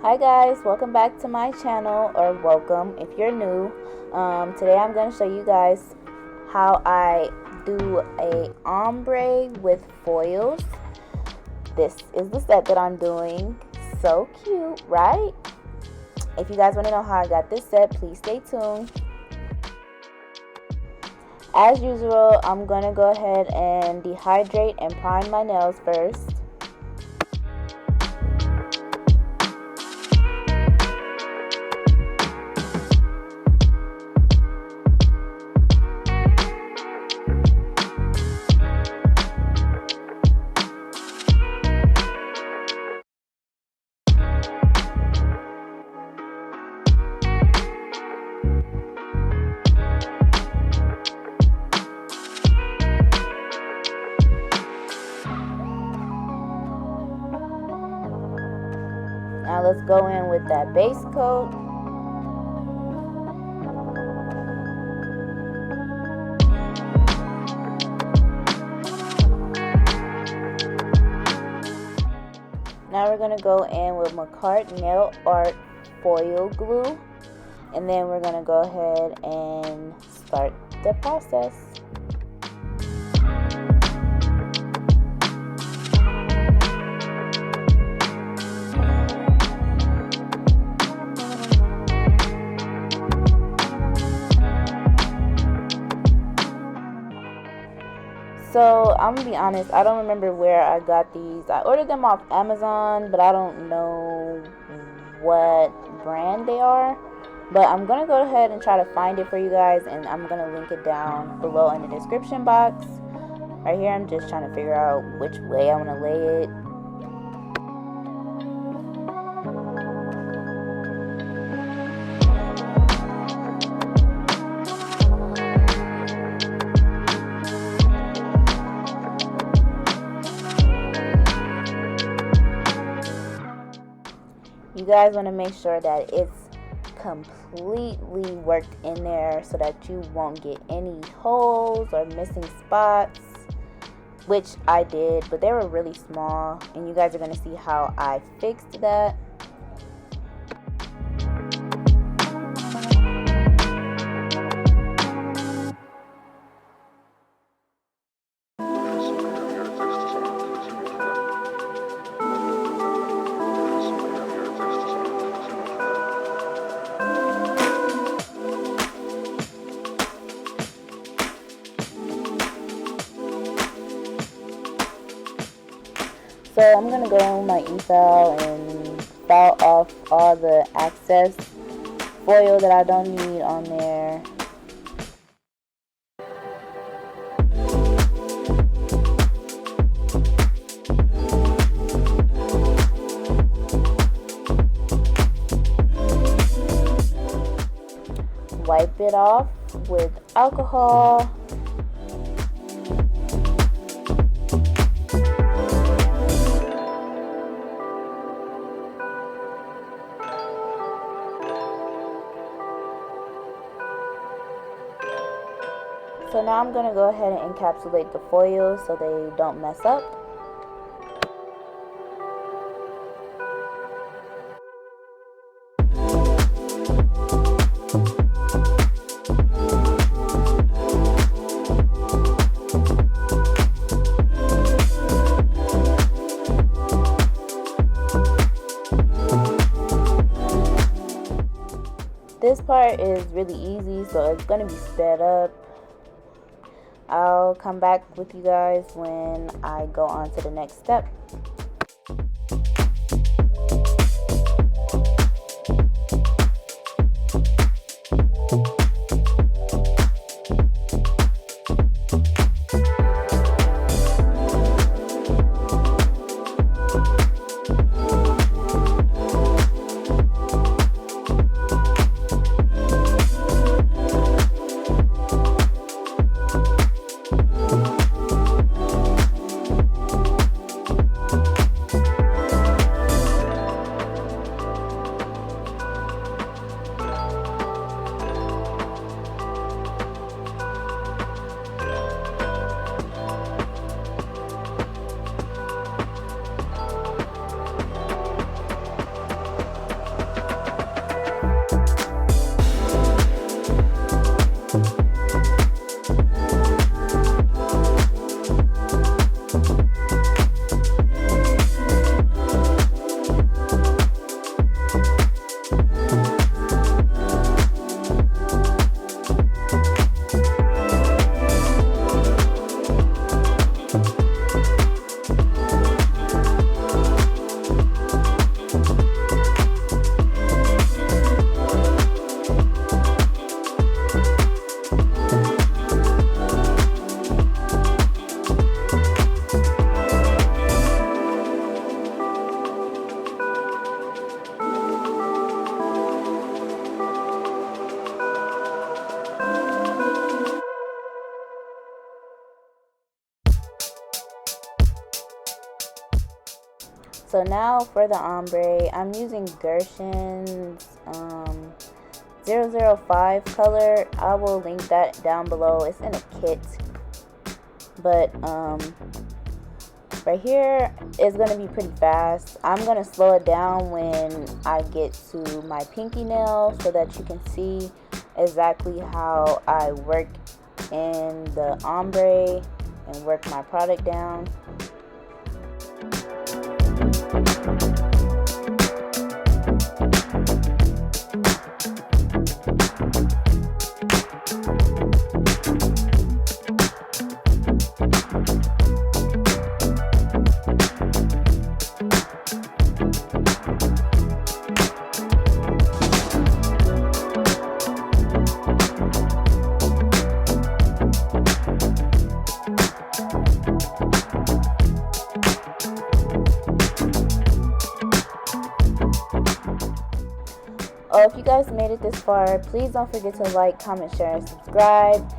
Hi guys, welcome back to my channel, or welcome if you're new. Today I'm going to show you guys how I do a ombre with foils. This is the set that I'm doing. So cute, right? If you guys want to know how I got this set, please stay tuned. As usual, I'm going to go ahead and dehydrate and prime my nails first. Now let's go in with that base coat. Now we're going to go in with MAKARTT Nail Art Foil Glue. And then we're going to go ahead and start the process. So I'm gonna be honest, I don't remember where I got these. I ordered them off Amazon, but I don't know what brand they are. But I'm gonna go ahead and try to find it for you guys, and I'm gonna link it down below in the description box. Right here, I'm just trying to figure out which way I want to lay it. You guys want to make sure that it's completely worked in there so that you won't get any holes or missing spots, which I did, but they were really small, and you guys are going to see how I fixed that. So I'm going to go in with my e-file and file off all the excess foil that I don't need on there. Wipe it off with alcohol. So now I'm going to go ahead and encapsulate the foils so they don't mess up. This part is really easy, so it's going to be sped up. I'll come back with you guys when I go on to the next step. So now for the ombre, I'm using GERSHION's 005 color. I will link that down below. It's in a kit. But right here is going to be pretty fast. I'm going to slow it down when I get to my pinky nail so that you can see exactly how I work in the ombre and work my product down. Oh, if you guys made it this far, please don't forget to like, comment, share, and subscribe.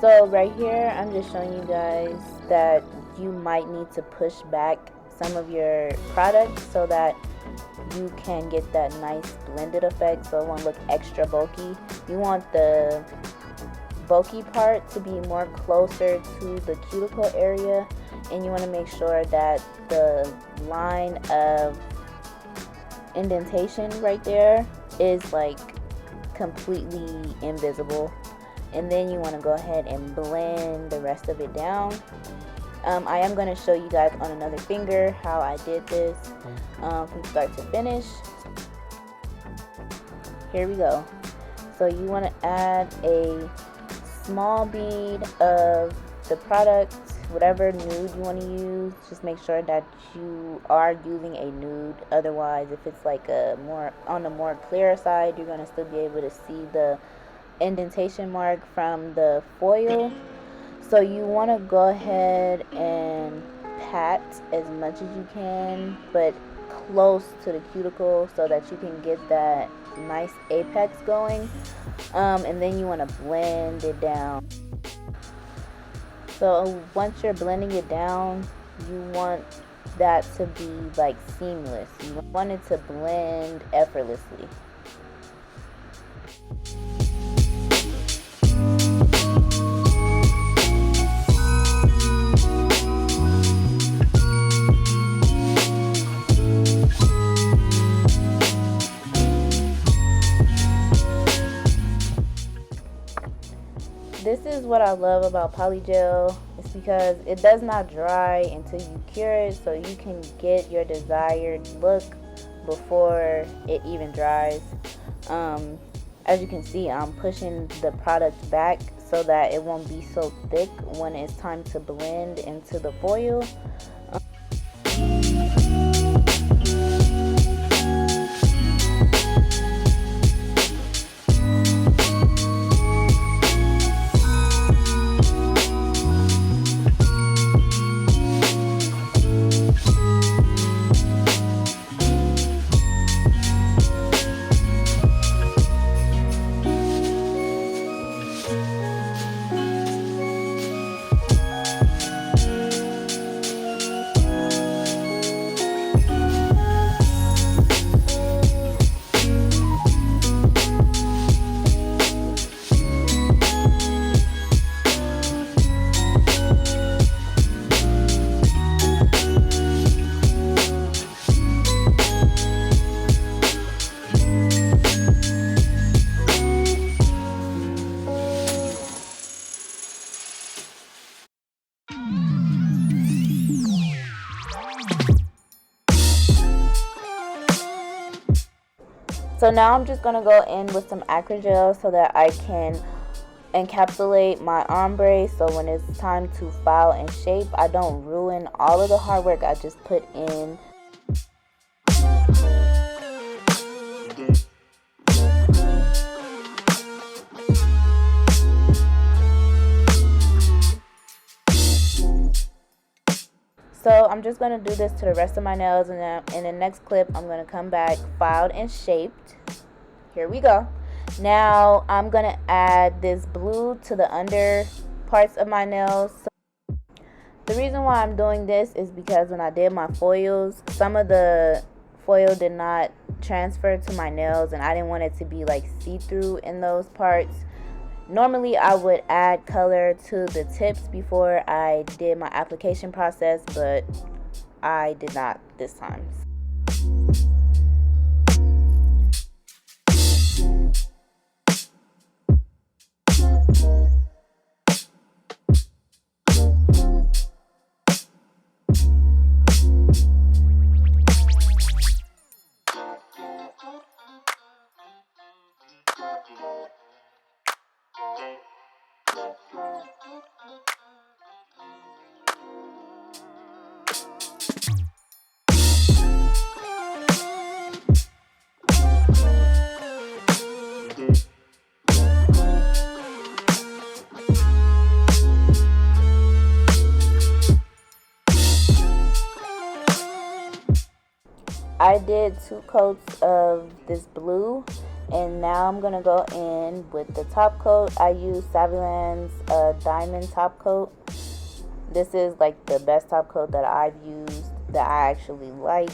So right here, I'm just showing you guys that you might need to push back some of your products so that you can get that nice blended effect, so it won't look extra bulky. You want the bulky part to be more closer to the cuticle area, and you want to make sure that the line of indentation right there is like completely invisible. And then you want to go ahead and blend the rest of it down. I am going to show you guys on another finger how I did this from start to finish. Here we go. So you want to add a small bead of the product, whatever nude you want to use. Just make sure that you are using a nude. Otherwise, if it's like a more on the more clearer side, you're going to still be able to see the indentation mark from the foil. So you want to go ahead and pat as much as you can, but close to the cuticle so that you can get that nice apex going. And then you want to blend it down. So once you're blending it down, you want that to be like seamless. You want it to blend effortlessly. This is what I love about Polygel. It's because it does not dry until you cure it, so you can get your desired look before it even dries. As you can see, I'm pushing the product back so that it won't be so thick when it's time to blend into the foil. So now I'm just going to go in with some acrygel so that I can encapsulate my ombre, so when it's time to file and shape, I don't ruin all of the hard work I just put in. So I'm just going to do this to the rest of my nails, and then in the next clip I'm going to come back filed and shaped. Here we go. Now I'm going to add this blue to the under parts of my nails. So the reason why I'm doing this is because when I did my foils, some of the foil did not transfer to my nails, and I didn't want it to be like see-through in those parts. Normally I would add color to the tips before I did my application process, but I did not this time. I did 2 coats of this blue, and now I'm gonna go in with the top coat. I use Saviland's diamond top coat. This is like the best top coat that I've used that I actually like.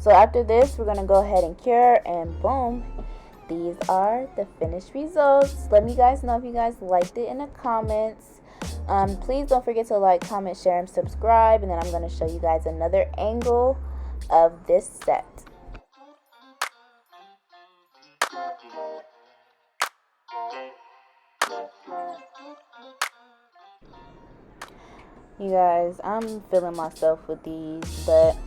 So after this, we're going to go ahead and cure, and boom, these are the finished results. Let me guys know if you guys liked it in the comments. Please don't forget to like, comment, share, and subscribe, and then I'm going to show you guys another angle of this set. You guys, I'm feeling myself with these, but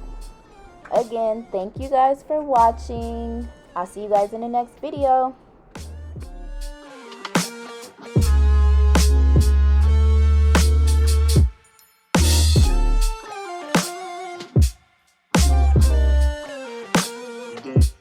again, thank you guys for watching. I'll see you guys in the next video. Okay.